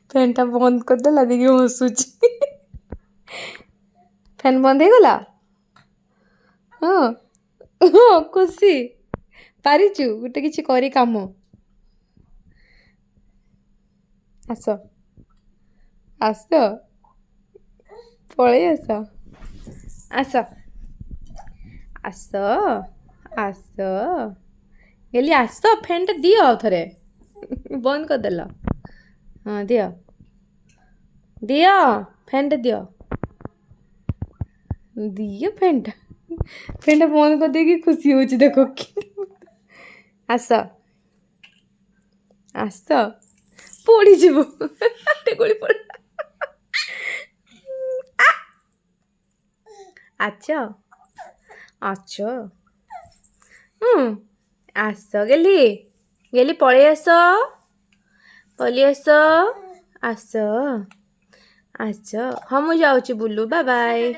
ଫ୍ୟାନ୍ଟା ବନ୍ଦ କରିଦେଲା ଦିଦି ହସୁଛି। ଫ୍ୟାନ୍ ବନ୍ଦ ହେଇଗଲା। ହଁ ହଁ ଖୁସି ପାରିଛୁ ଗୋଟେ କିଛି କରି କାମ। ଆସ ଆସ ପଳେଇ ଆସ ଆସ ଆସ ଆସ ଗେଲି ଆସ ଫ୍ୟାନ୍ଟା ଦିଅ ଆଉ ଥରେ ବନ୍ଦ କରିଦେଲ। ହଁ ଦିଅ ଦିଅ ଫ୍ୟାନ୍ଟା ଦିଅ ଦିଅ ଫ୍ୟାନ୍ଟା ବନ୍ଦ କରିଦେଇକି ଖୁସି ହେଉଛି ଦେଖ। ଆସ ଆସ ପଡ଼ିଯିବ ଗୋଳି ପଡ଼। ଆଛ ଆଛ ଆସ ଗେଲି ଗେଲି ପଳେଇ ଆସ ଆସ ଆସ ହଁ ମୁଁ ଯାଉଛି ବୁଲୁ ବାଏ ବାଏ।